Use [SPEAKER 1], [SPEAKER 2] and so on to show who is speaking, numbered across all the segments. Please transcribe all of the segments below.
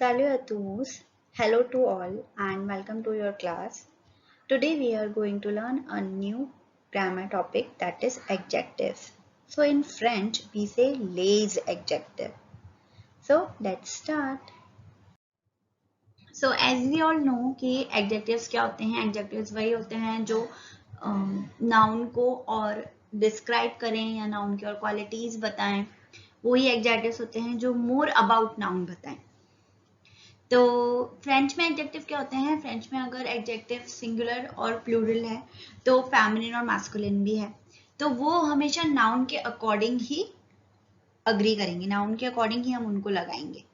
[SPEAKER 1] Salut à tous, hello to all and welcome to your class. Today we are going to learn a new grammar topic that is adjectives. So in French we say les adjectives. So let's start. So as we all know कि adjectives क्या होते हैं? Adjectives वही होते हैं जो noun को और describe करें या noun की और qualities बताएं. वही adjectives होते हैं जो more about noun बताएं. तो फ्रेंच में एडजेक्टिव क्या होते हैं? फ्रेंच में अगर एडजेक्टिव सिंगुलर और प्लूरल है तो फेमिनिन और मास्कुलिन भी है, तो वो हमेशा नाउन के अकॉर्डिंग ही अग्री करेंगे, नाउन के अकॉर्डिंग ही हम उनको लगाएंगे.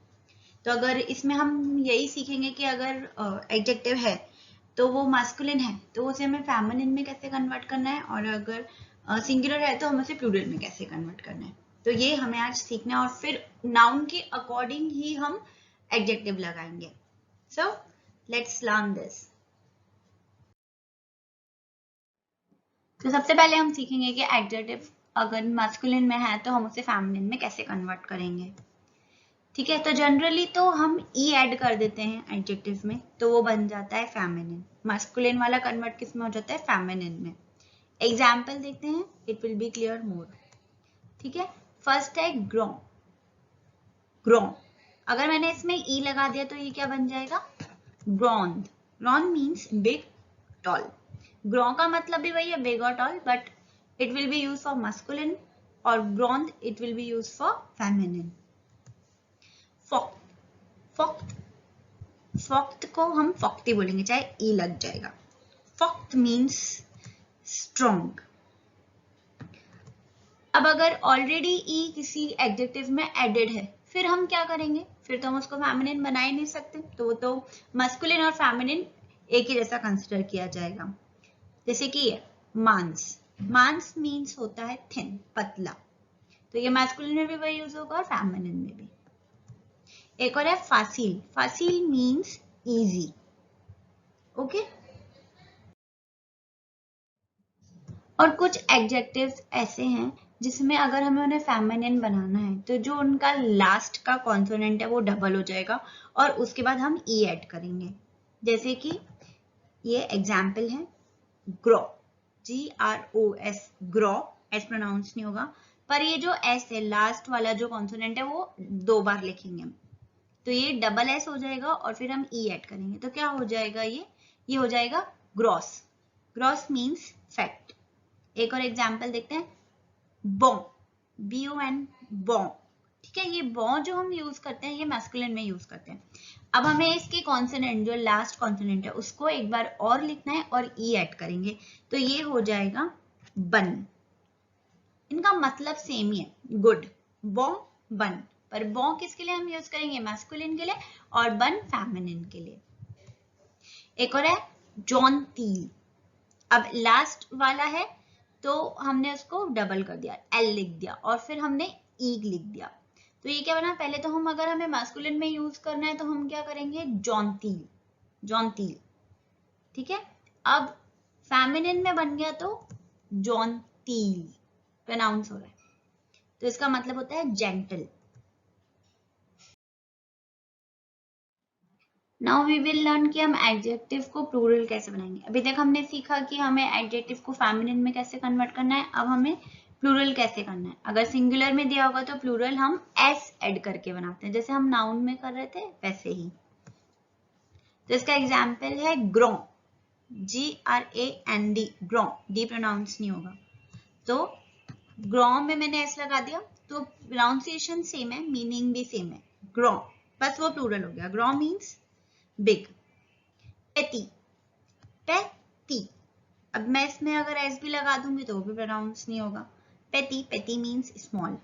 [SPEAKER 1] तो अगर इसमें हम यही सीखेंगे कि अगर एडजेक्टिव है तो वो मास्कुलिन है तो उसे हमें फेमिनिन में कैसे कन्वर्ट करना है, और अगर सिंगुलर है तो हमें उसे प्लूरल में कैसे कन्वर्ट करना है. तो ये हमें आज सीखना है और फिर नाउन के अकॉर्डिंग ही हम एडजेक्टिव लगाएंगे. So let's learn this. तो सबसे पहले हम सीखेंगे कि एडजेक्टिव अगर मास्कुलिन में है तो हम उसे फेमिनिन में कैसे कन्वर्ट करेंगे. ठीक है, तो जनरली तो हम ई ऐड कर देते हैं एडजेक्टिव में तो वो बन जाता है फेमिनिन. मास्कुलिन वाला कन्वर्ट किस में हो जाता है? फेमिनिन में. एग्जाम्पल देखते हैं, इट विल बी क्लियर मोर. ठीक है, फर्स्ट है ग्रो. ग्रो अगर मैंने इसमें ई लगा दिया तो ये क्या बन जाएगा? ग्रॉन्ड. ग्रॉन्ड मीन्स बिग, टॉल. ग्रो का मतलब भी वही है, बिग और tall, but it will be use for masculine और ग्रॉन्ड it will be use for feminine. फॉक्ट. फॉक्ट फॉक्ट को हम फॉक्टी बोलेंगे चाहे ई लग जाएगा. फॉक्ट मीन्स स्ट्रॉन्ग. अब अगर ऑलरेडी ई किसी एडजेक्टिव में एडेड है फिर हम क्या करेंगे? फिर तो हम उसको फेमिनिन बना ही नहीं सकते, तो वो तो मस्कुलिन और फेमिनिन एक ही जैसा कंसिडर किया जाएगा. जैसे कि मांस. मांस मीन्स होता है थिन, पतला, तो ये मैस्कुलिन में भी वही यूज होगा और फेमिनिन में भी. एक और है Faasil. Faasil means easy. Okay, और कुछ एडजेक्टिव्स ऐसे हैं जिसमें अगर हमें उन्हें फेमिनिन बनाना है तो जो उनका लास्ट का कॉन्सोनेंट है वो डबल हो जाएगा और उसके बाद हम ई ऐड करेंगे. जैसे कि ये एग्जाम्पल है ग्रो. GROS, ग्रो. एस प्रोनाउंस नहीं होगा, पर ये जो एस है लास्ट वाला जो कॉन्सोनेंट है वो 2 बार लिखेंगे हम, तो ये डबल एस हो जाएगा और फिर हम ई ऐड करेंगे तो क्या हो जाएगा? ये हो जाएगा ग्रॉस. Gross means fat. एक और एग्जाम्पल देखते हैं, बॉ. BON, बॉ. ठीक है, ये बॉ जो हम यूज करते हैं ये मैस्कुलिन में यूज करते हैं. अब हमें इसके कॉन्सोनेंट जो लास्ट कॉन्सोनेंट है उसको एक बार और लिखना है और ई ऐड करेंगे तो ये हो जाएगा बन. इनका मतलब सेम ही है, गुड. बॉ, बन, पर बॉ किसके लिए हम यूज करेंगे? मैस्कुलिन के लिए, और बन फेमिनिन के लिए. एक और है जॉन टील. अब लास्ट वाला है तो हमने उसको डबल कर दिया, एल लिख दिया और फिर हमने ई लिख दिया. तो ये क्या बना? पहले तो हम अगर हमें मास्कुलिन में यूज करना है तो हम क्या करेंगे? जॉनतील. जॉनतील. ठीक है, अब फेमिनिन में बन गया तो जॉनतील प्रोनाउंस हो रहा है, तो इसका मतलब होता है gentle. Now we will learn कि हम एडजेक्टिव को प्लूरल कैसे बनाएंगे. अभी तक हमने सीखा कि हमें एडजेक्टिव को फेमिनिन में कैसे कन्वर्ट करना है, अब हमें प्लूरल कैसे करना है. अगर सिंगुलर में दिया होगा तो प्लूरल हम एस ऐड करके बनाते हैं, जैसे हम नाउन में कर रहे थे वैसे ही. तो इसका एग्जाम्पल है ग्रो. GRAND, ग्रो. डी प्रोनाउंस नहीं होगा, तो ग्रो में मैंने एस लगा दिया तो प्रोनाउंसिएशन सेम है, मीनिंग भी सेम है. ग्रो, बस वो प्लूरल हो गया. Grow means big. पेटी. पेटी. अब मैं इसमें अगर एस भी लगा दूंगी तो वो भी प्रोनाउंस नहीं होगा. पेटी. पेटी मीन्स स्मॉल.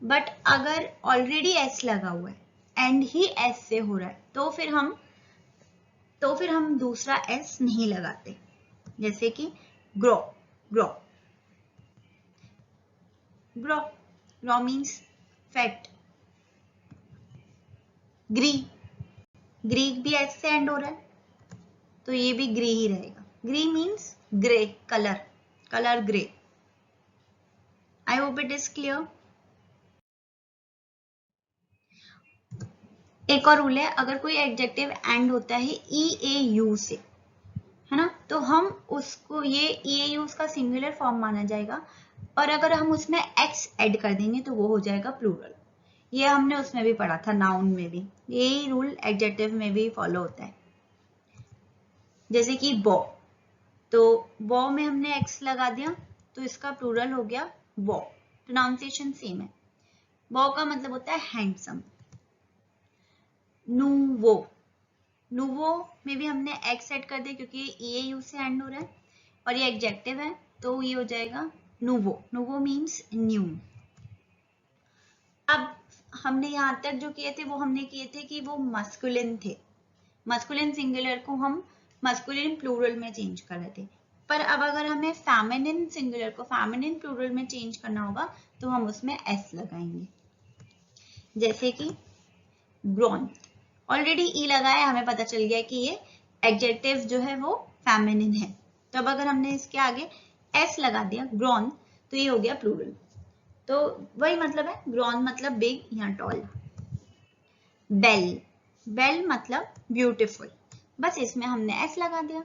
[SPEAKER 1] बट अगर ऑलरेडी एस लगा हुआ है एंड ही एस से हो रहा है तो फिर हम दूसरा एस नहीं लगाते. जैसे कि ग्रो. ग्रो. ग्रो. ग्रो मीन्स फैट. ग्री. ग्रीक भी एस से एंड हो रहा है तो ये भी ग्री ही रहेगा. ग्री means grey, colour. Colour grey. I hope it is clear. एक और रूल है, अगर कोई एडजेक्टिव एंड होता है EAU से, है ना, तो हम उसको, ये EAU का सिंगुलर फॉर्म माना जाएगा, और अगर हम उसमें x ऐड कर देंगे तो वो हो जाएगा प्लूरल। ये हमने उसमें भी पढ़ा था, नाउन में भी यही रूल एडजेक्टिव में भी फॉलो होता है। जैसे कि बॉ, तो बॉ में हमने x लगा दिया तो इसका प्लूरल हो गया बॉ। प्रोनाउंसिएशन सेम है। बॉ का मतलब होता है हैंडसम। नूवो, नूवो में भी हमने x ऐड कर दिया क्योंकि ये EAU से एंड हो रहा है और ये एडजेक्टिव है, तो ये हो जाएगा नूवो। Nouveau means new. अब हमने यहाँ तक जो किए थे वो हमने किए थे कि वो मस्कुलिन थे, मस्कुलिन सिंगुलर को हम मस्कुलिन प्लूरल में चेंज कर रहे थे। पर अब अगर हमें फेमिनिन सिंगुलर को फेमिनिन प्लूरल में चेंज करना होगा तो हम उसमें s लगाएंगे। जैसे कि ब्रॉन्ज, ऑलरेडी ई लगाया, हमें पता चल गया कि ये एडजेक्टिव जो है वो फेमिनिन है, तो अब अगर हमने इसके आगे s लगा दिया ग्रॉन, तो ये हो गया प्लूरल। तो वही मतलब है, ग्रॉन मतलब बिग या टॉल। बेल, बेल मतलब ब्यूटीफुल, बस इसमें हमने s लगा दिया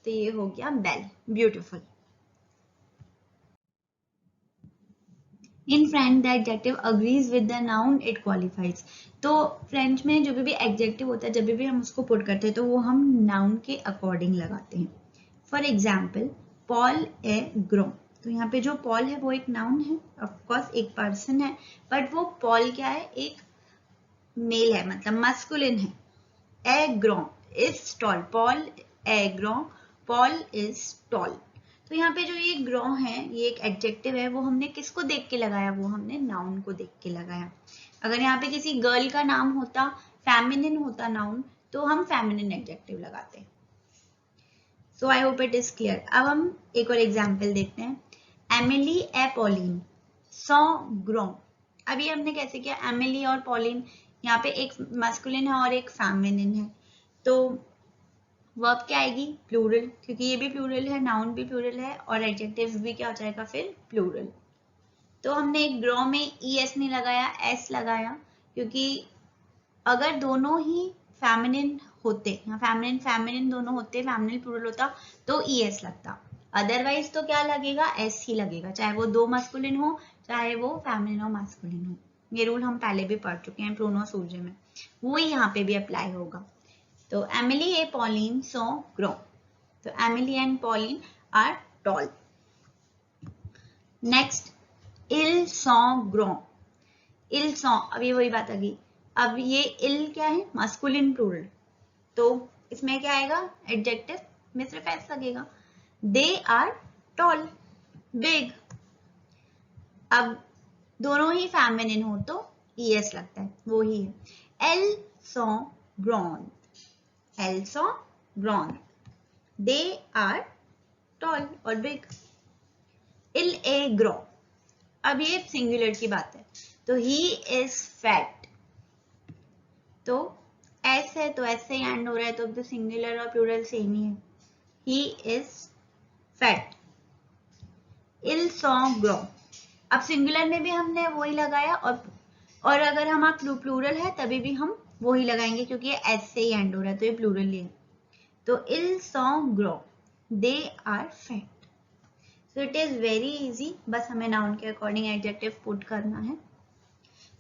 [SPEAKER 1] तो ये हो गया बेल, beautiful. In French the adjective agrees with the noun it qualifies. तो फ्रेंच में जो भी एडजेक्टिव होता है, जब भी हम उसको पुट करते हैं तो वो हम नाउन के अकॉर्डिंग लगाते हैं। फॉर एग्जाम्पल पॉल ए ग्रो, तो यहाँ पे जो पॉल है वो एक नाउन है, ऑफकोर्स एक पर्सन है, बट वो पॉल क्या है, एक मेल है, मतलब मस्कुलिन है। ए ग्रो इज टॉल, पॉल ए ग्रो, पॉल इज टॉल। तो यहाँ पे जो ये ग्रो है, ये एक एडजेक्टिव है, वो हमने किसको देख के लगाया, वो हमने नाउन को देख के लगाया। अगर यहाँ पे किसी गर्ल का नाम होता, फेमिनिन होता नाउन, तो हम फेमिनिन एडजेक्टिव लगाते। So I hope it is clear. अब हम एक और एग्जाम्पल देखते हैं। एमिली ए पॉलिन सॉ ग्रो। अब ये हमने कैसे किया, एमिली और पॉलिन, यहाँ पे एक मस्कुलिन है और एक फेमिनिन है, तो वर्ब क्या आएगी, प्लूरल, क्योंकि ये भी प्लूरल है, नाउन भी प्लूरल है, और एडजेक्टिव भी क्या हो जाएगा फिर प्लूरल। तो हमने एक ग्रो में ES नहीं लगाया, S लगाया, क्योंकि अगर दोनों ही फेमिनिन होते, या फेमिनिन फेमिनिन दोनों होते, फेमिनिन प्लूरल होता तो ES लगता, अदरवाइज तो क्या लगेगा, S ही लगेगा, चाहे वो दो मस्कुलिन हो, चाहे वो फेमिनिन और मस्कुलिन हो। ये रूल हम पहले भी पढ़ चुके हैं प्रोनोसूर्जे में, वो यहाँ पे भी अप्लाई होगा। तो एमिली ए पॉलिन सो ग्रो, तो Emily and Pauline are tall. Next इल सो ग्रो, इल सो, अब ये वही बात आ गई, अब ये इल क्या है, मस्कुलिन प्लूरल, तो इसमें क्या आएगा, एडजेक्टिव में सिर्फ एस लगेगा। दे आर टॉल, बिग, अब दोनों ही फेमिनिन हो तो ES लगता है, वो ही है। एल सो ब्रॉन, एल सो ब्रॉन, दे आर टॉल और बिग। इल ए ग्रो, अब ये सिंगुलर की बात है, तो ही इज फैट, तो एस है तो एस से एंड हो रहा है, तो अब तो सिंगुलर और प्लूरल सेम ही है, ही इज फैट। इल सो ग्रो, अब सिंगुलर में भी हमने वही लगाया, और अगर हम आप प्लूरल है तभी भी हम वही लगाएंगे, क्योंकि ये एस से ही एंड हो रहा है तो ये प्लूरल ही है। तो इल सो ग्रो, they are fat. So it is very easy, बस हमें नाउन के अकॉर्डिंग एडजेक्टिव पुट करना है।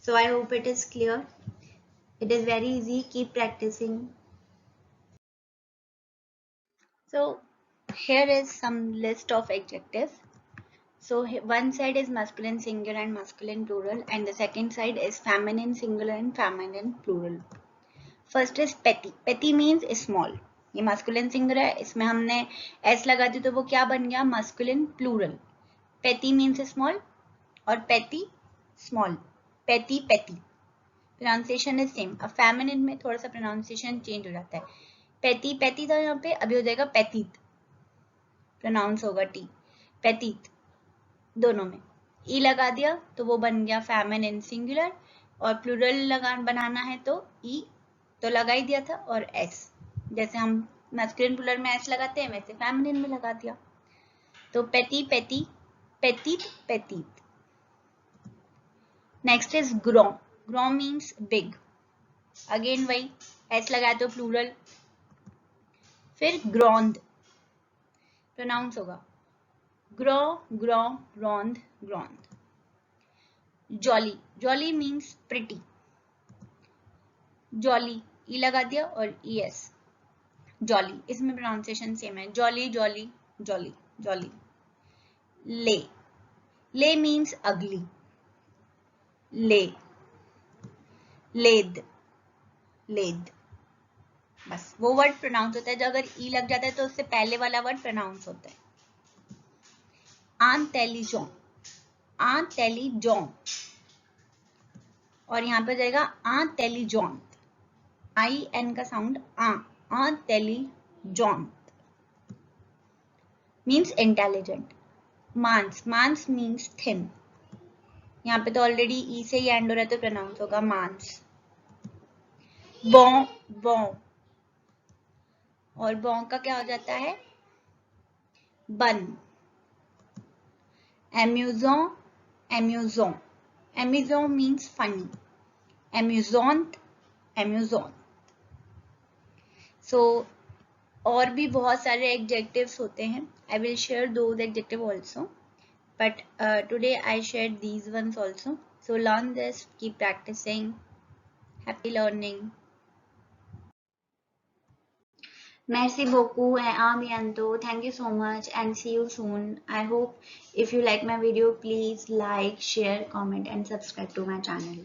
[SPEAKER 1] So I hope it is clear, it is very easy, keep practising. So here is some list of adjectives. So one side is masculine singular and masculine plural, and the second side is feminine singular and feminine plural. First is petty. Petty means small. ये masculine singular है, इसमें हमने s लगा दी तो वो क्या बन गया, masculine plural. Petty means small और petty small. Petty petty. Pronunciation is same. अब feminine में थोड़ा सा pronunciation change हो जाता है. Petty petty था यहाँ पे, अभी हो जाएगा petite. प्रोनाउंस होगा टी, पेटीत, दोनों में ई लगा दिया तो वो बन गया फेमिनिन सिंगुलर, और प्लूरल बनाना है तो ई तो लगा ही दिया था, और एस, जैसे हम मैस्कुलिन प्लूरल में एस लगाते हैं वैसे फेमिनिन में लगा दिया, तो पेटी पेटी, पेटीत पेटीत। नेक्स्ट इज ग्रो, ग्रो मीन्स बिग, अगेन वही एस लगाया तो प्लूरल। फिर ग्रॉन्ड प्रोनाउंस होगा ग्रो ग्रो ग्रॉन्ड ग्रॉन्ड। जॉली जॉली मीन्स प्रिटी, जॉली ई लगा दिया और ई एस जॉली, इसमें प्रोनाउंसिएशन सेम है जॉली जॉली जॉली जॉली। ले ले मीन्स अगली, ले लेद लेद, बस वो वर्ड प्रोनाउंस होता है जो अगर ई लग जाता है तो उससे पहले वाला वर्ड प्रोनाउंस होता है। इंटेलिजेंट इंटेलिजेंट और यहाँ पे जाएगा इंटेलिजेंट, आई एन का साउंड इंटेलिजेंट मीन्स इंटेलिजेंट। मांस मांस मीन्स थिन, यहाँ पे तो ऑलरेडी ई से ही एंड हो रहा है तो प्रोनाउंस होगा मांस। बॉ बॉ और बॉ का क्या हो जाता है बन। एम्यूजों एम्यूजों एम्यूजों मीन्स फनी, एम्यूजोंट एम्यूजोन। सो और भी बहुत सारे एडजेक्टिव्स होते हैं, I will share those adjective also, but today I shared these ones also. So learn this, keep practicing. Happy learning. Merci beaucoup and à bientôt. Thank you so much and see you soon. I hope if you like my video, please like, share, comment and subscribe to my channel.